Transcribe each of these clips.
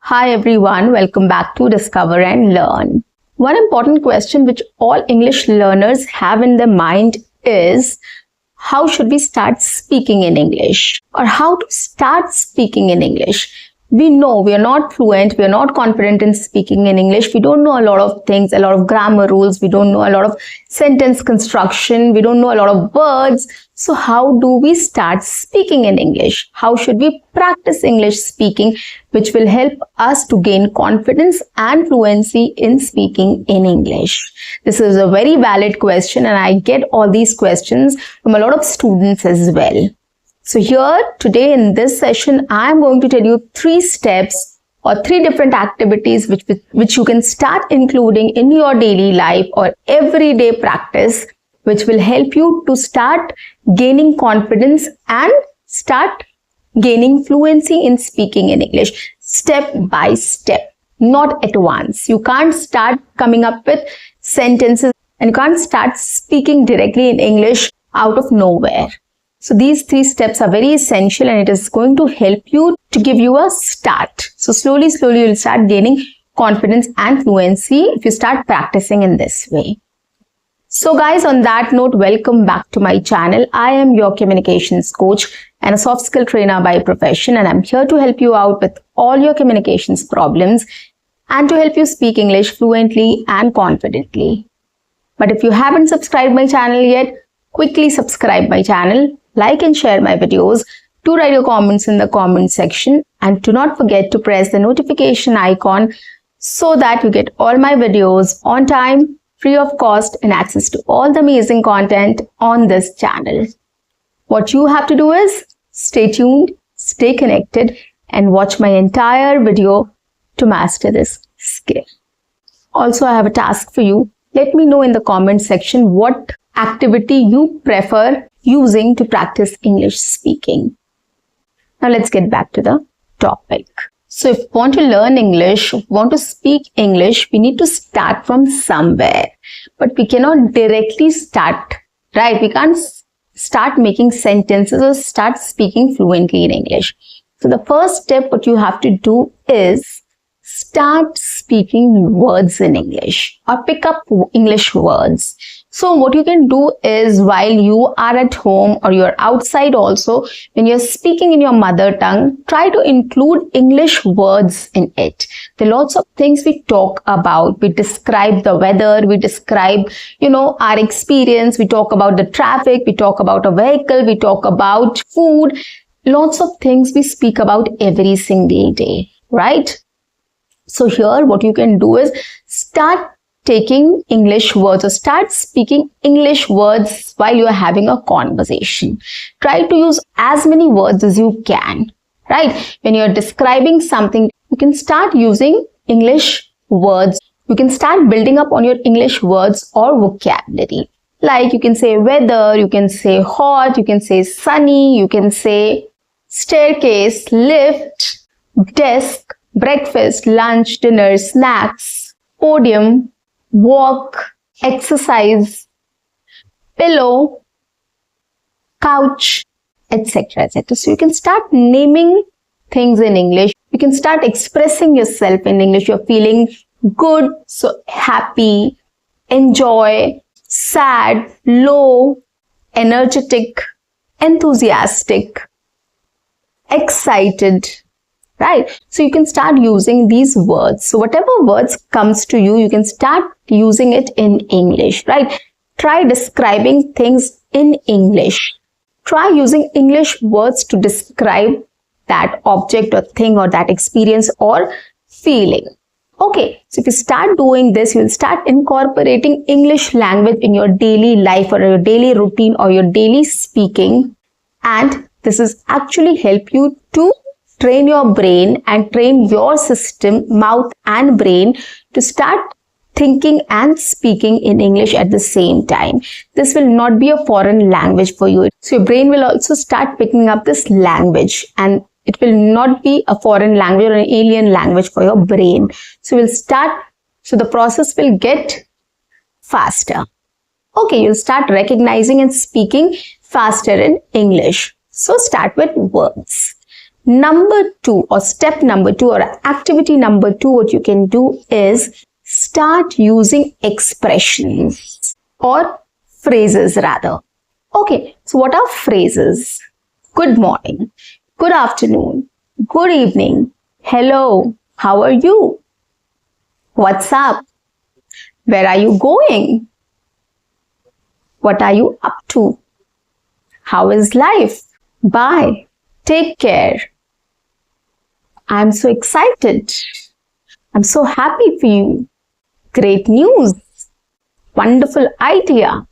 Hi everyone, welcome back to Discover and Learn. One important question which all English learners have in their mind is how should we start speaking in English or how to start speaking in English. We know we are not fluent, we are not confident in speaking in English. We don't know a lot of things, a lot of grammar rules. We don't know a lot of sentence construction. We don't know a lot of words. So how do we start speaking in English? How should we practice English speaking, which will help us to gain confidence and fluency in speaking in English? This is a very valid question, and I get all these questions from a lot of students as well. So here today in this session, I am going to tell you 3 steps or 3 different activities which you can start including in your daily life or everyday practice, which will help you to start gaining confidence and start gaining fluency in speaking in English step by step, not at once. You can't start coming up with sentences and you can't start speaking directly in English out of nowhere. So these 3 steps are very essential and it is going to help you to give you a start. So slowly you will start gaining confidence and fluency if you start practicing in this way. So guys, on that note, welcome back to my channel. I am your communications coach and a soft skill trainer by profession, and I'm here to help you out with all your communications problems and to help you speak English fluently and confidently. But if you haven't subscribed my channel yet, quickly subscribe my channel, like and share my videos, do write your comments in the comment section, and do not forget to press the notification icon so that you get all my videos on time, free of cost, and access to all the amazing content on this channel. What you have to do is stay tuned, stay connected, and watch my entire video to master this skill. Also, I have a task for you. Let me know in the comment section what activity you prefer using to practice English speaking. Now let's get back to the topic. So if you want to learn English, if you want to speak English, we need to start from somewhere. But we cannot directly start, right? We can't start making sentences or start speaking fluently in English. So the first step what you have to do is start speaking words in English or pick up English words. So what you can do is while you are at home or you're outside also, when you're speaking in your mother tongue, try to include English words in it. There are lots of things we talk about. We describe the weather, we describe, our experience, we talk about the traffic, we talk about a vehicle, we talk about food. Lots of things we speak about every single day, right? So here what you can do is start taking English words or start speaking English words while you are having a conversation. Try to use as many words as you can, right? When you are describing something, you can start using English words. You can start building up on your English words or vocabulary. Like you can say weather, you can say hot, you can say sunny, you can say staircase, lift, desk, breakfast, lunch, dinner, snacks, podium, walk, exercise, pillow, couch, etc., etc. So you can start naming things in English. You can start expressing yourself in English. You're feeling good, so happy, enjoy, sad, low, energetic, enthusiastic, excited. Right? So you can start using these words. So whatever words comes to you, you can start using it in English, right? Try describing things in English. Try using English words to describe that object or thing or that experience or feeling. Okay, so if you start doing this, you will start incorporating English language in your daily life or your daily routine or your daily speaking. And this is actually help you to train your brain and train your system, mouth and brain to start thinking and speaking in English at the same time. This will not be a foreign language for you. So your brain will also start picking up this language and it will not be a foreign language or an alien language for your brain. So the process will get faster. Okay, you'll start recognizing and speaking faster in English. So start with words. Number 2 or step number 2 or activity number 2, what you can do is start using expressions or phrases rather. Okay, so what are phrases? Good morning, good afternoon, good evening, hello, how are you? What's up? Where are you going? What are you up to? How is life? Bye. Take care. I'm so excited. I'm so happy for you. Great news. Wonderful idea.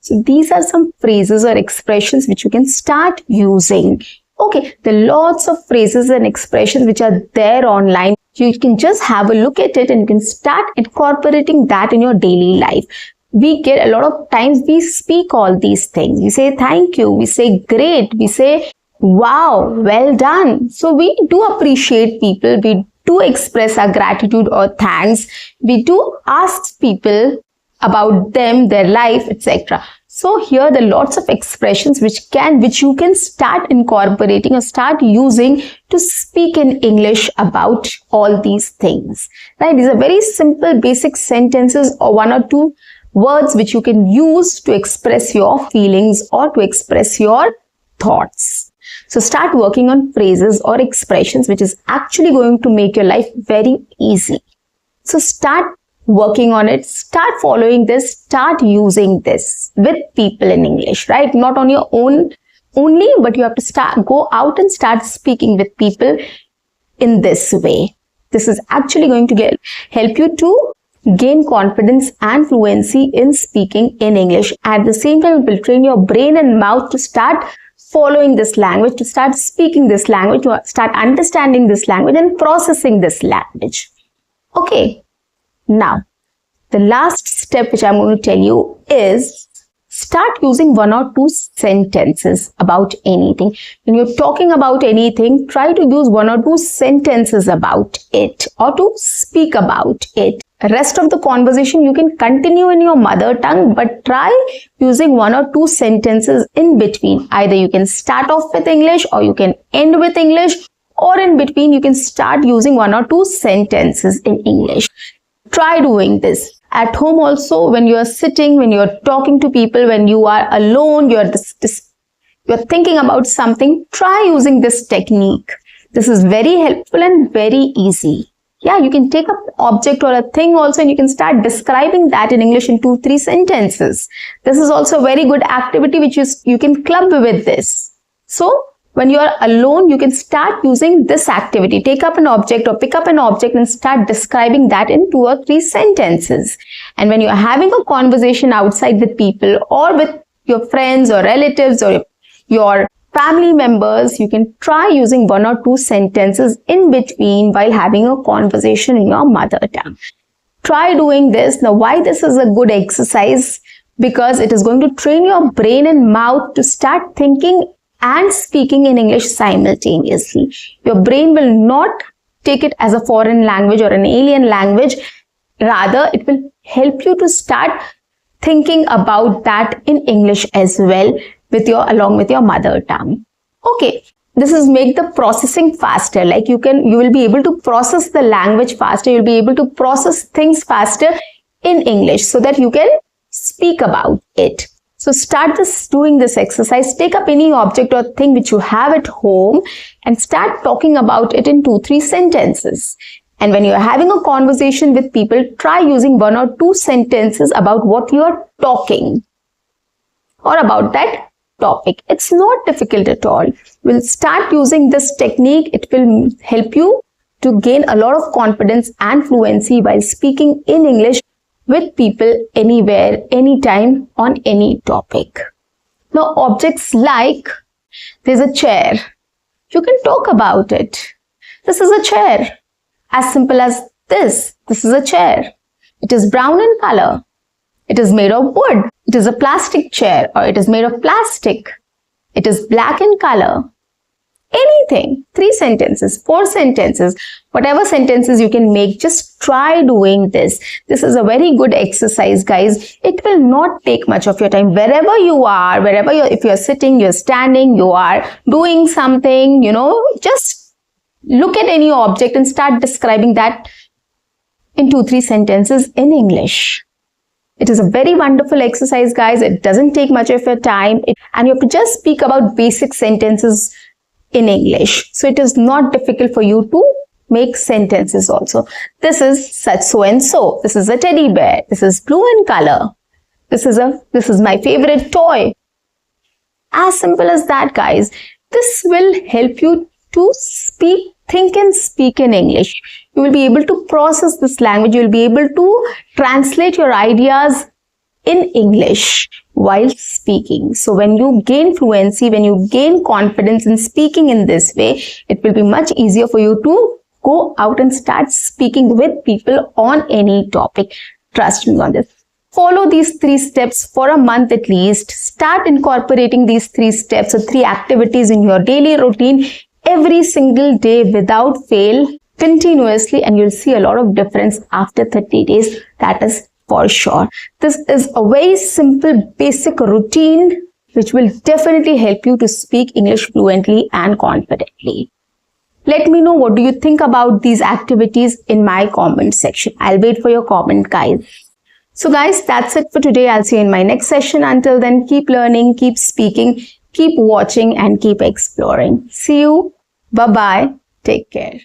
So these are some phrases or expressions which you can start using. Okay, there are lots of phrases and expressions which are there online. You can just have a look at it and you can start incorporating that in your daily life. We get a lot of times we speak all these things. We say thank you, we say great, we say wow, well done. So we do appreciate people, we do express our gratitude or thanks, we do ask people about them, their life, etc. So here there are lots of expressions which you can start incorporating or start using to speak in English about all these things. Right? These are very simple basic sentences or one or two words which you can use to express your feelings or to express your thoughts. So start working on phrases or expressions which is actually going to make your life very easy. So start working on it, start following this, start using this with people in English, right? Not on your own only, but you have to go out and start speaking with people in this way. This is actually going to help you to gain confidence and fluency in speaking in English. At the same time, it will train your brain and mouth to start following this language, to start speaking this language, to start understanding this language and processing this language. Okay. Now, the last step which I'm going to tell you is start using one or two sentences about anything. When you're talking about anything, try to use one or two sentences about it or to speak about it. The rest of the conversation you can continue in your mother tongue, but try using one or two sentences in between. Either you can start off with English or you can end with English, or in between you can start using one or two sentences in English. Try doing this at home also, when you are sitting, when you are talking to people, when you are alone, you're thinking about something. Try using this technique. This is very helpful and very easy. Yeah, you can take an object or a thing also and you can start describing that in English in 2-3 sentences. This is also a very good activity which you can club with this. So when you are alone, you can start using this activity. Take up an object or pick up an object and start describing that in 2 or 3 sentences. And when you are having a conversation outside with people or with your friends or relatives or your family members, you can try using 1 or 2 sentences in between while having a conversation in your mother tongue. Try doing this. Now, why this is a good exercise? Because it is going to train your brain and mouth to start thinking and speaking in English simultaneously. Your brain will not take it as a foreign language or an alien language. Rather, it will help you to start thinking about that in English as well along with your mother tongue. Okay, this is make the processing faster. Like you will be able to process the language faster. You'll be able to process things faster in English so that you can speak about it. So start doing this exercise. Take up any object or thing which you have at home and start talking about it in 2-3 sentences. And when you're having a conversation with people, try using 1 or 2 sentences about what you are talking or about that topic. It's not difficult at all. We'll start using this technique. It will help you to gain a lot of confidence and fluency while speaking in English with people anywhere, anytime, on any topic. Now, objects like, there's a chair. You can talk about it. This is a chair. As simple as this. This is a chair. It is brown in color. It is made of wood. It is a plastic chair or it is made of plastic. It is black in color. Anything, 3 sentences, 4 sentences, whatever sentences you can make, just try doing this. This is a very good exercise, guys. It will not take much of your time. Wherever you are, if you're sitting, you're standing, you are doing something, just look at any object and start describing that in 2-3 sentences in English. It is a very wonderful exercise, guys. It doesn't take much of your time, and you have to just speak about basic sentences in English. So it is not difficult for you to make sentences also. This is such so and so. This is a teddy bear. This is blue in color. This is my favorite toy. As simple as that, guys. This will help you to think and speak in English. You will be able to process this language. You will be able to translate your ideas in English while speaking. So when you gain fluency, when you gain confidence in speaking in this way, it will be much easier for you to go out and start speaking with people on any topic. Trust me on this. Follow these 3 steps for a month at least. Start incorporating these 3 steps or 3 activities in your daily routine every single day without fail, continuously, and you'll see a lot of difference after 30 days. That is for sure. This is a very simple, basic routine which will definitely help you to speak English fluently and confidently. Let me know what do you think about these activities in my comment section. I'll wait for your comment, guys. So guys, that's it for today. I'll see you in my next session. Until then, keep learning, keep speaking, keep watching, and keep exploring. See you. Bye-bye. Take care.